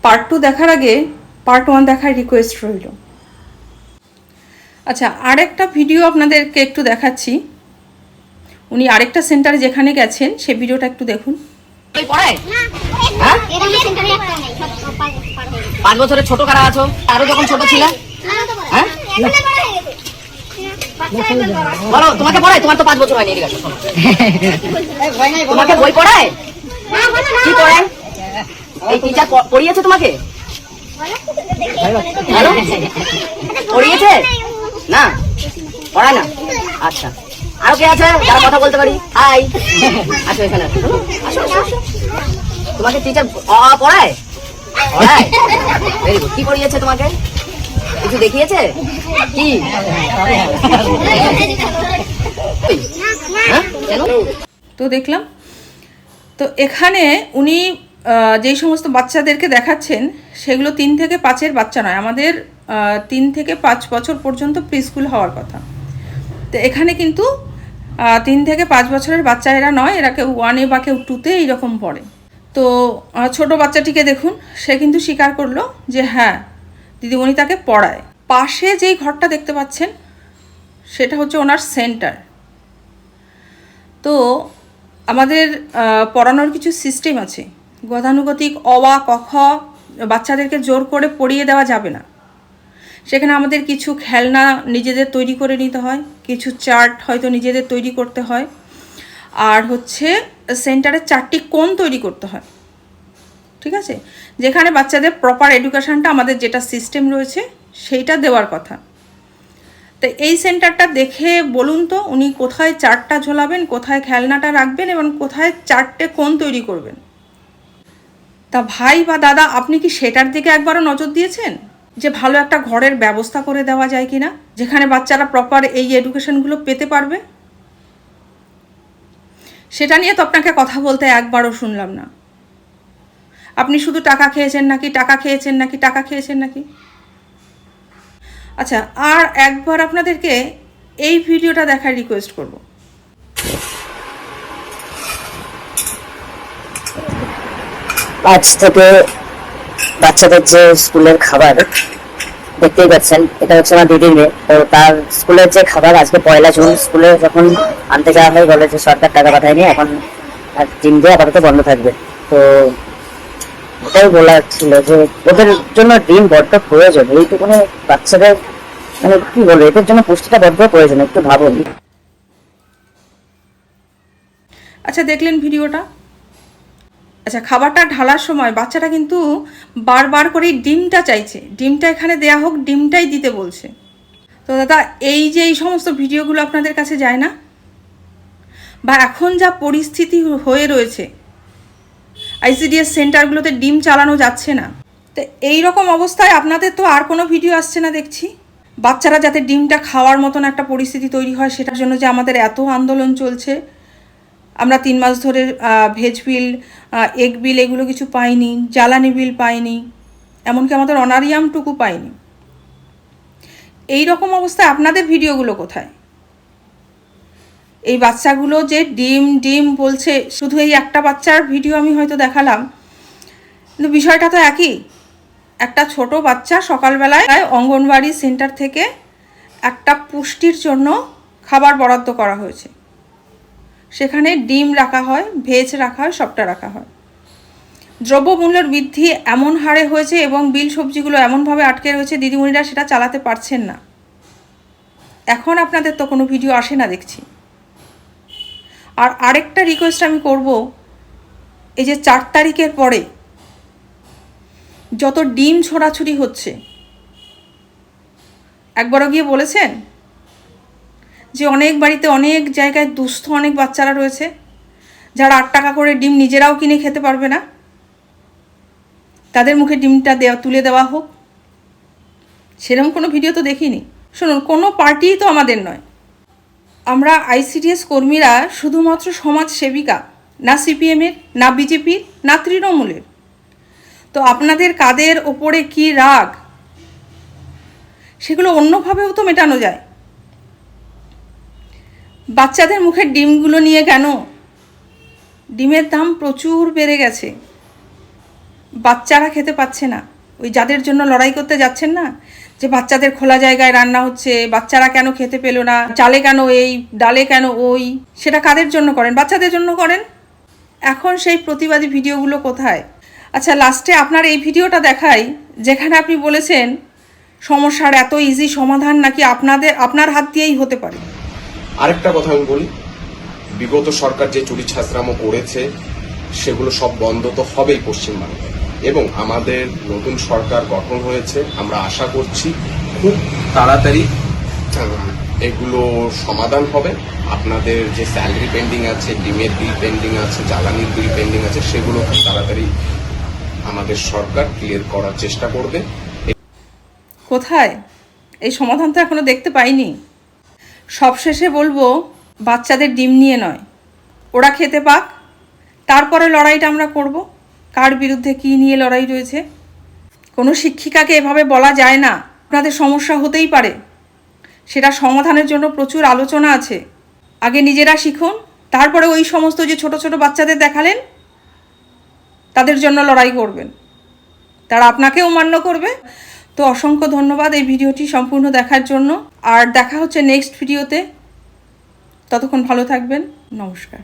Part 2 দেখার আগে part 1 দেখার রিকোয়েস্ট রইল। আচ্ছা, আরেকটা ভিডিও আপনাদেরকে একটু দেখাচ্ছি। উনি আরেকটা সেন্টারে যেখানে গেছেন সেই ভিডিওটা একটু দেখুন। 5 বছরের ছোট কারা আছো? আরো যখন ছোট ছিল বলো, তোমাকে পড়ায়? তোমার তো 5 বছর হয়নি। তোমাকে বই পড়ায়? কি পড়ায়? এই টিচার পড়িয়েছে তোমাকে? পড়িয়েছে না? পড়ায় না? আচ্ছা, আরো কে আছে যারা কথা বলতে পারি? হাই, আসো এখানে। তোমাকে টিচার পড়ায়? পড়ায়? Very good. কি পড়িয়েছে তোমাকে? কিছু দেখিয়েছে? কি? তো দেখলাম তো এখানে উনি যেই সমস্ত বাচ্চাদেরকে দেখাচ্ছেন সেগুলো 3 থেকে 5-এর বাচ্চা নয়, আমাদের 3 থেকে 5 বছর পর্যন্ত প্রি স্কুল হওয়ার কথা। তো এখানে কিন্তু 3 থেকে 5 বছরের বাচ্চা এরা নয়, এরা কেউ 1-এ বা কেউ 2-তে এইরকম পড়ে। তো ছোট বাচ্চাটিকে দেখুন, সে কিন্তু স্বীকার করলো যে হ্যাঁ দিদিমণি তাকে পড়ায়। পাশে যেই ঘরটা দেখতে পাচ্ছেন সেটা হচ্ছে ওনার সেন্টার। তো আমাদের পড়ানোর কিছু সিস্টেম আছে। গতানুগতিক অ আ ক খ বাচ্চাদেরকে জোর করে পড়িয়ে দেওয়া যাবে না। সেখানে আমাদের কিছু খেলনা নিজেদের তৈরি করে নিতে হয়, কিছু চার্ট হয়তো নিজেদের তৈরি করতে হয়, আর হচ্ছে সেন্টারের 4টি কোণ তৈরি করতে হয়। ঠিক আছে, যেখানে বাচ্চাদের প্রপার এডুকেশানটা আমাদের যেটা সিস্টেম রয়েছে সেইটা দেওয়ার কথা। তো এই সেন্টারটা দেখে বলুন তো উনি কোথায় চার্টটা ঝোলাবেন, কোথায় খেলনাটা রাখবেন এবং কোথায় 4টে কোণ তৈরি করবেন। তা ভাই বা দাদা, আপনি কি সেটার দিকে একবারও নজর দিয়েছেন যে ভালো একটা ঘরের ব্যবস্থা করে দেওয়া যায় কি না, যেখানে বাচ্চারা প্রপার এই এডুকেশনগুলো পেতে পারবে? সেটা নিয়ে তো আপনাকে কথা বলতে একবারও শুনলাম না। আপনি শুধু টাকা খেয়েছেন নাকি, টাকা খেয়েছেন নাকি, টাকা খেয়েছেন নাকি। আচ্ছা, আর একবার আপনাদেরকে এই ভিডিওটা দেখার রিকোয়েস্ট করব। আজ থেকে বাচ্চাদের যে স্কুলের খাবার দেখতেই পাচ্ছেন, এটা হচ্ছে আমার দিদির মেয়ে। তো তার স্কুলের যে খাবার আজকে 1 জুন স্কুলে যখন আনতে যাওয়া হয়, বলে যে সরকার টাকা পাঠায়নি, এখন ডিম দিয়ে আপাতত বন্ধ থাকবে। তো ওটাই বলার ছিল যে ওদের জন্য ডিম বড্ড প্রয়োজন। এইটুকুনি বাচ্চাদের মানে কি বলবো, এদের জন্য পুষ্টিটা বড্ড প্রয়োজন, একটু ভাবুন। আচ্ছা, দেখলেন ভিডিওটা? আচ্ছা, খাবারটা ঢালার সময় বাচ্চাটা কিন্তু বারবার করে ডিমটা চাইছে, ডিমটা এখানে দেয়া হোক, ডিমটাই দিতে বলছে। তো দাদা, এই যে এই সমস্ত ভিডিওগুলো আপনাদের কাছে যায় না? বা এখন যা পরিস্থিতি হয়ে রয়েছে, আইসিডিএস সেন্টারগুলোতে ডিম চালানো যাচ্ছে না। তো এই রকম অবস্থায় আপনাদের তো আর কোনো ভিডিও আসছে না দেখছি। বাচ্চারা যাতে ডিমটা খাওয়ার মতন একটা পরিস্থিতি তৈরি হয়, সেটার জন্য যে আমাদের এত আন্দোলন চলছে। আমরা 3 মাস ধরে ভেজ বিল, এগ বিল এগুলো কিছু পাইনি, জ্বালানি বিল পাইনি, এমনকি আমাদের অনারিয়ামটুকু পাইনি। এই রকম অবস্থায় আপনাদের ভিডিওগুলো কোথায়? এই বাচ্চাগুলো যে ডিম ডিম বলছে, শুধু এই একটা বাচ্চার ভিডিও আমি হয়তো দেখালাম, কিন্তু বিষয়টা তো একই। একটা ছোট বাচ্চা সকালবেলায় অঙ্গনওয়াড়ি সেন্টার থেকে একটা পুষ্টির জন্য খাবার বরাদ্দ করা হয়েছে। সেখানে ডিম রাখা হয়, ভেজ রাখা হয়, সবটা রাখা হয়। দ্রব্যমূল্যের বৃদ্ধি এমন হারে হয়েছে এবং বিল সবজিগুলো এমনভাবে আটকে রয়েছে, দিদিমণিরা সেটা চালাতে পারছেন না। এখন আপনাদের তো কোনো ভিডিও আসে না দেখছি। আর আরেকটা রিকোয়েস্ট আমি করব, এই যে 4 তারিখের পরে যত ডিম ছোড়াছুড়ি হচ্ছে, একবারও গিয়ে বলেছেন যে অনেক বাড়িতে অনেক জায়গায় দুস্থ অনেক বাচ্চারা রয়েছে যারা 8 টাকা করে ডিম নিজেরাও কিনে খেতে পারবে না, তাদের মুখে ডিমটা তুলে দেওয়া হোক? সেরকম কোনো ভিডিও তো দেখিনি। শুনুন, কোনো পার্টিই তো আমাদের নয়। আমরা আইসিডিএস কর্মীরা শুধুমাত্র সমাজ সেবিকা, না সিপিএমের, না বিজেপির, না তৃণমূলের। তো আপনাদের কাদের ওপরে কি রাগ, সেগুলো অন্যভাবেও তো মেটানো যায়। বাচ্চাদের মুখের ডিমগুলো নিয়ে কেন? ডিমের দাম প্রচুর বেড়ে গেছে। বাচ্চারা খেতে পাচ্ছে না, ওই যাদের জন্য লড়াই করতে যাচ্ছেন না, যে বাচ্চাদের খোলা জায়গায় রান্না হচ্ছে, বাচ্চারা কেন খেতে পেলো না, চালে কেন এই, ডালে কেন ওই, সেটা কাদের জন্য করেন? বাচ্চাদের জন্য করেন। এখন সেই প্রতিবাদী ভিডিওগুলো কোথায়? আচ্ছা, লাস্টে আপনার এই ভিডিওটা দেখাই যেখানে আপনি বলেছেন সমস্যার এত ইজি সমাধান নাকি আপনার হাত দিয়েই হতে পারে। আরেকটা কথা আমি বলি, বিগত সরকার যে চুরি ছাঁচরামো করেছে সেগুলো সব বন্ধ তো হবেই পশ্চিমবাংলায়, এবং আমাদের নতুন সরকার গঠন হয়েছে। আমরা আশা করছি খুব তাড়াতাড়ি এগুলো সমাধান হবে। আপনাদের যে স্যালারি পেন্ডিং আছে, ডিমের বিল পেন্ডিং আছে, জ্বালানির বিল পেন্ডিং আছে, সেগুলো খুব তাড়াতাড়ি আমাদের সরকার ক্লিয়ার করার চেষ্টা করবে। কোথায় এই সমাধান? তো এখনো দেখতে পাইনি। সবশেষে বলবো, বাচ্চাদের ডিম নিয়ে নয়, ওরা খেতে পাক, তারপরে লড়াইটা আমরা করব। কার বিরুদ্ধে কী নিয়ে লড়াই রয়েছে? কোনো শিক্ষিকাকে এভাবে বলা যায় না। আপনাদের সমস্যা হতেই পারে, সেটা সমাধানের জন্য প্রচুর আলোচনা আছে। আগে নিজেরা শিখুন, তারপরে ওই সমস্ত যে ছোট ছোট বাচ্চাদের দেখালেন তাদের জন্য লড়াই করবেন, তারা আপনাকেও মান্য করবে। তো অসংখ্য ধন্যবাদ এই ভিডিওটি সম্পূর্ণ দেখার জন্য। আর দেখা হচ্ছে নেক্সট ভিডিওতে। ততক্ষণ ভালো থাকবেন। নমস্কার।